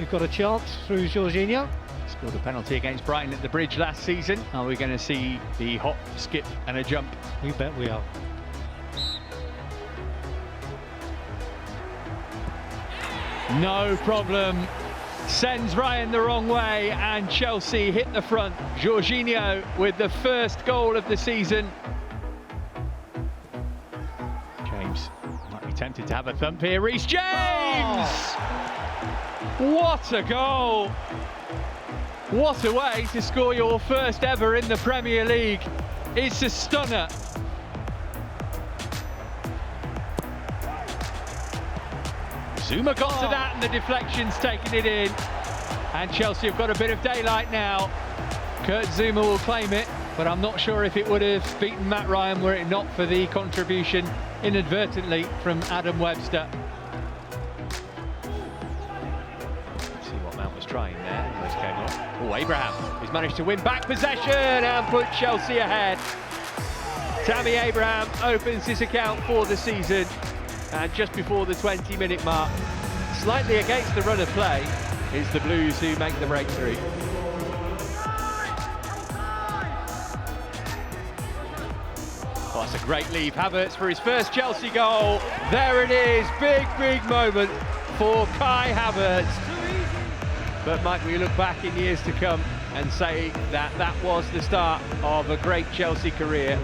We've got a chance through Jorginho. Scored a penalty against Brighton at the Bridge last season. Are we going to see the hop, skip and a jump? You bet we are. No problem. Sends Ryan the wrong way and Chelsea hit the front. Jorginho with the first goal of the season. James might be tempted to have a thump here. Reece James! Oh. What a goal! What a way to score your first ever in the Premier League. It's a stunner. Zuma got to that and the deflection's taken it in. And Chelsea have got a bit of daylight now. Kurt Zuma will claim it, but I'm not sure if it would have beaten Matt Ryan were it not for the contribution inadvertently from Adam Webster. Let's see what Mount was trying there. Almost came off. Oh, Abraham, who's managed to win back possession and put Chelsea ahead. Tammy Abraham opens his account for the season. And just before the 20-minute mark, slightly against the run of play, is the Blues who make the breakthrough. Oh, that's a great leave. Havertz for his first Chelsea goal. There it is, big moment for Kai Havertz. But might we look back in years to come and say that that was the start of a great Chelsea career.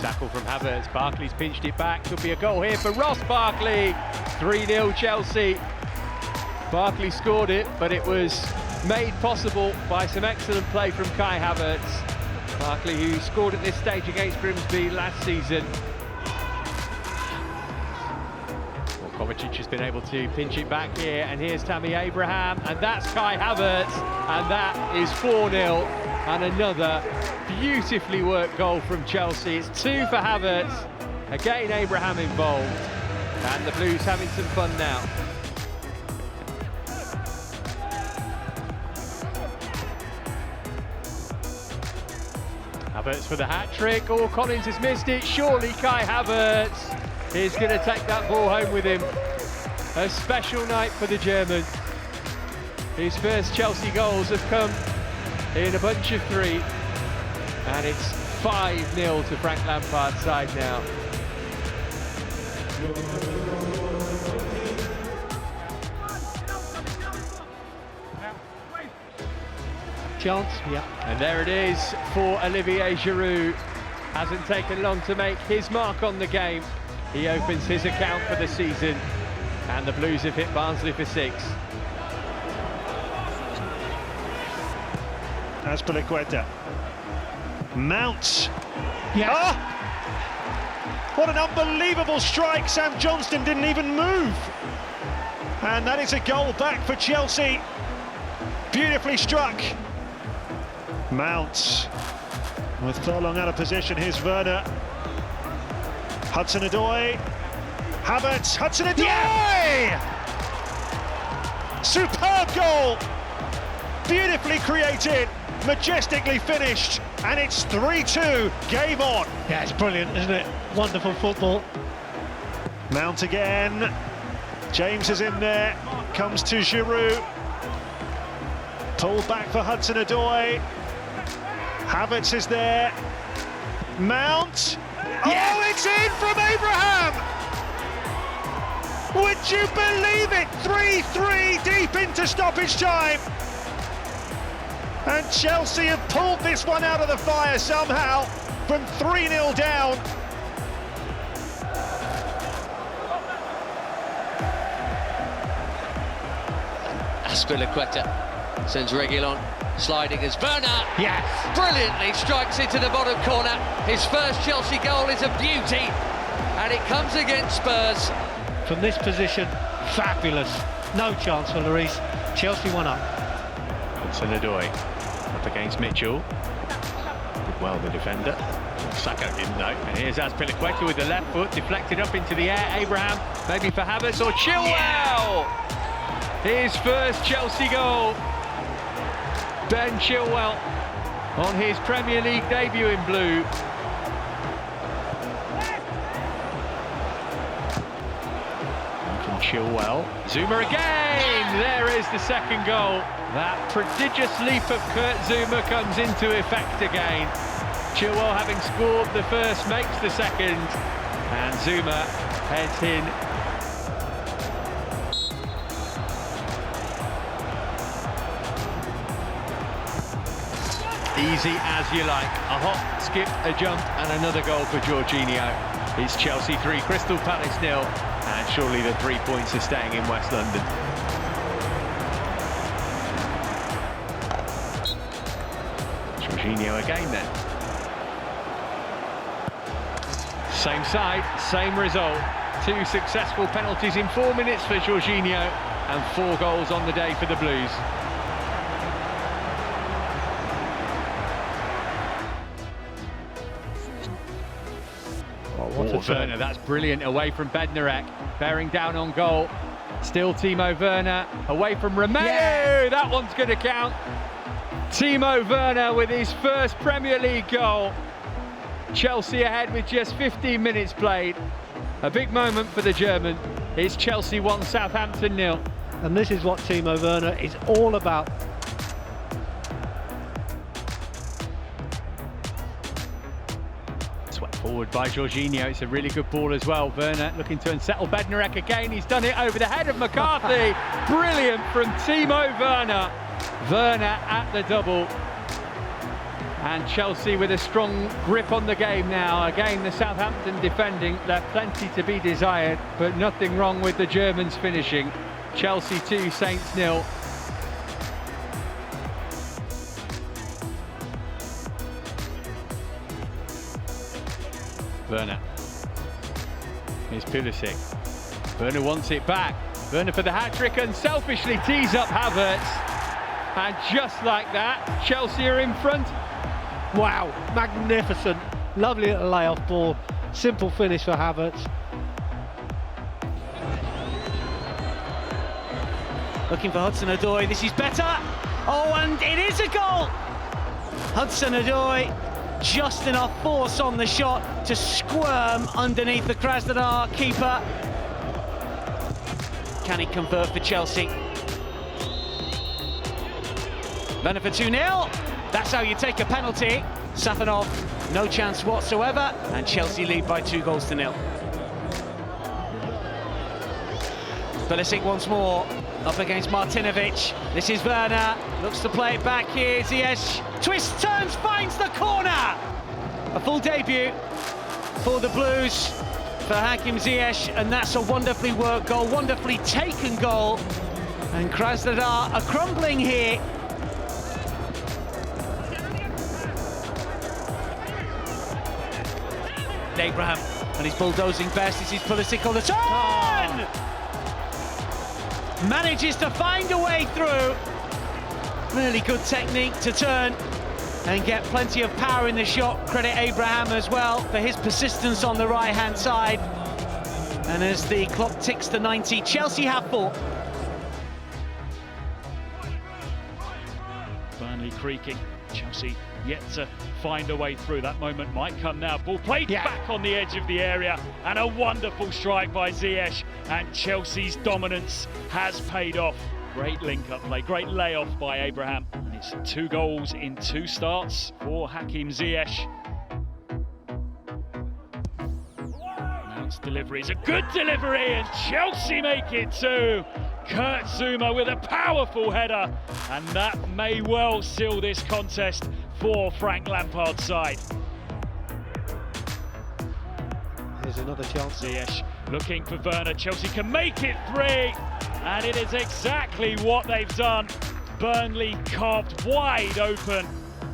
Tackle from Havertz, Barkley's pinched it back, could be a goal here for Ross Barkley. 3-0 Chelsea. Barkley scored it, but it was made possible by some excellent play from Kai Havertz. Barkley, who scored at this stage against Grimsby last season. Well, Kovacic has been able to pinch it back here, and here's Tammy Abraham, and that's Kai Havertz, and that is 4-0, and another beautifully worked goal from Chelsea. It's 2 for Havertz. Again, Abraham involved. And the Blues having some fun now. Havertz for the hat-trick. Oh, Collins has missed it. Surely Kai Havertz is going to take that ball home with him. A special night for the German. His first Chelsea goals have come in a bunch of 3. And it's 5-0 to Frank Lampard's side now. Chance, yeah. And there it is for Olivier Giroud. Hasn't taken long to make his mark on the game. He opens his account for the season. And the Blues have hit Barnsley for 6. Azpilicueta. Mount. Yes. Oh! What an unbelievable strike. Sam Johnston didn't even move. And that is a goal back for Chelsea. Beautifully struck. Mount. With Furlong out of position, here's Werner. Hudson-Odoi. Havertz. Hudson-Odoi! Yeah! Superb goal. Beautifully created. Majestically finished, and it's 3-2, game on. Yeah, it's brilliant, isn't it? Wonderful football. Mount again. James is in there, comes to Giroud. Pulled back for Hudson-Odoi. Havertz is there. Mount. Yes! Oh, it's in from Abraham! Would you believe it? 3-3 deep into stoppage time. And Chelsea have pulled this one out of the fire somehow from 3-0 down. Azpilicueta sends Reguilon sliding as Werner. Yes. Brilliantly strikes into the bottom corner. His first Chelsea goal is a beauty, and it comes against Spurs. From this position, fabulous. No chance for Lloris. Chelsea 1 up. Hudson-Odoi up against Mitchell. Did well, the defender. Saka didn't know. And here's Azpilicueta with the left foot, deflected up into the air. Abraham, maybe for Havertz or Chilwell! His first Chelsea goal. Ben Chilwell on his Premier League debut in blue. Chilwell. Zuma again! There is the second goal. That prodigious leap of Kurt Zuma comes into effect again. Chilwell, having scored the first, makes the second. And Zuma heads in. Easy as you like. A hop, skip, a jump, and another goal for Jorginho. It's Chelsea 3, Crystal Palace 0, and surely the 3 points are staying in West London. Jorginho again then. Same side, same result. 2 successful penalties in 4 minutes for Jorginho, and 4 goals on the day for the Blues. Werner, that's brilliant, away from Bednarek, bearing down on goal. Still Timo Werner, away from Romeo, that one's going to count. Timo Werner with his first Premier League goal. Chelsea ahead with just 15 minutes played. A big moment for the German. It's Chelsea 1, Southampton 0. And this is what Timo Werner is all about. Swept forward by Jorginho, it's a really good ball as well. Werner looking to unsettle Bednarek again, he's done it over the head of McCarthy. Brilliant from Timo Werner. Werner at the double. And Chelsea with a strong grip on the game now. Again, the Southampton defending, left plenty to be desired, but nothing wrong with the Germans finishing. Chelsea 2, Saints 0. Werner. Here's Pulisic. Werner wants it back. Werner for the hat-trick and selfishly tees up Havertz. And just like that, Chelsea are in front. Wow, magnificent. Lovely little layoff ball. Simple finish for Havertz. Looking for Hudson-Odoi, this is better. Oh, and it is a goal! Hudson-Odoi, just enough force on the shot to squirm underneath the Krasnodar keeper. Can he convert for Chelsea? Werner for 2-0. That's how you take a penalty. Safanov, no chance whatsoever, and Chelsea lead by 2-0. Pulisic once more, up against Martinovic. This is Werner, looks to play it back here. Ziyech, twists, turns, finds the corner. A full debut for the Blues, for Hakim Ziyech, and that's a wonderfully worked goal, wonderfully taken goal. And Krasnodar are crumbling here. Abraham, and he's bulldozing best. This is Pulisic on the turn! Manages to find a way through. Really good technique to turn and get plenty of power in the shot. Credit Abraham as well for his persistence on the right-hand side. And as the clock ticks to 90, Chelsea have 4. Burnley creaking, Chelsea yet to find a way through. That moment might come now. Ball played back on the edge of the area, and a wonderful strike by Ziyech, and Chelsea's dominance has paid off. Great link-up play, great layoff by Abraham. And it's 2 goals in 2 starts for Hakim Ziyech. Mount's delivery is a good delivery, and Chelsea make it 2. Kurt Zuma with a powerful header, and that may well seal this contest for Frank Lampard's side. Here's another chance. Ziyech looking for Werner. Chelsea can make it 3, and it is exactly what they've done. Burnley carved wide open,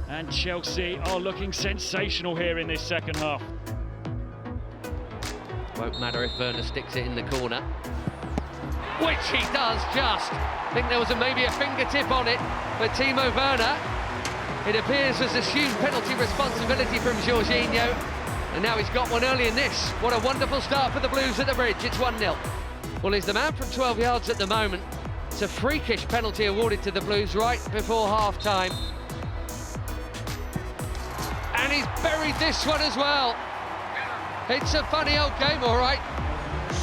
and Chelsea are looking sensational here in this second half. Won't matter if Werner sticks it in the corner, which he does just. I think there was maybe a fingertip on it, but Timo Werner, it appears, has assumed penalty responsibility from Jorginho, and now he's got one early in this. What a wonderful start for the Blues at the Bridge. It's 1-0. Well, he's the man from 12 yards at the moment. It's a freakish penalty awarded to the Blues right before half-time. And he's buried this one as well. It's a funny old game, all right.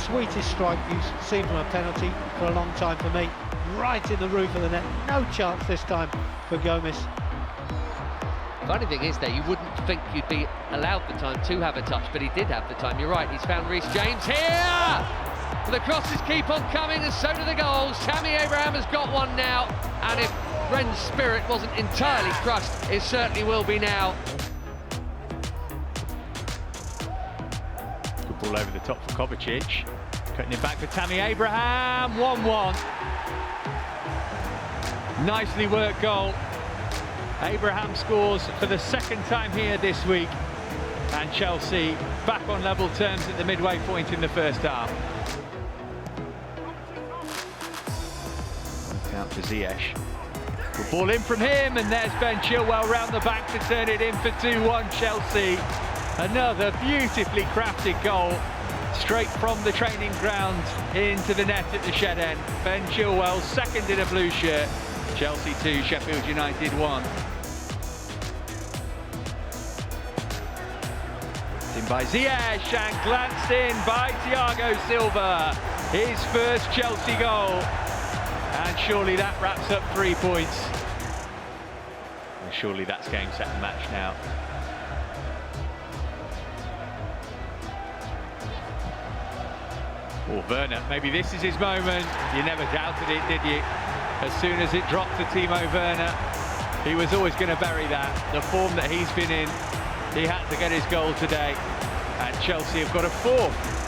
sweetest strike you've seen from a penalty for a long time for me. Right in the roof of the net, no chance this time for Gomez. Funny thing is, though, you wouldn't think you'd be allowed the time to have a touch, but he did have the time. You're right, he's found Reece James here! The crosses keep on coming, and so do the goals. Tammy Abraham has got one now, and if Rennes' spirit wasn't entirely crushed, it certainly will be now. Good ball over the top for Kovacic. Cutting it back for Tammy Abraham, 1-1. Nicely worked goal. Abraham scores for the second time here this week, and Chelsea back on level terms at the midway point in the first half. Out to Ziyech. Good ball in from him, and there's Ben Chilwell round the back to turn it in for 2-1 Chelsea. Another beautifully crafted goal, straight from the training ground into the net at the shed end. Ben Chilwell, second in a blue shirt. Chelsea 2, Sheffield United 1. In by Ziyech and glanced in by Thiago Silva. His first Chelsea goal. And surely that wraps up 3 points. And surely that's game, set and match now. Or Werner, maybe this is his moment. You never doubted it, did you? As soon as it dropped to Timo Werner, he was always going to bury that. The form that he's been in, he had to get his goal today. And Chelsea have got a 4th.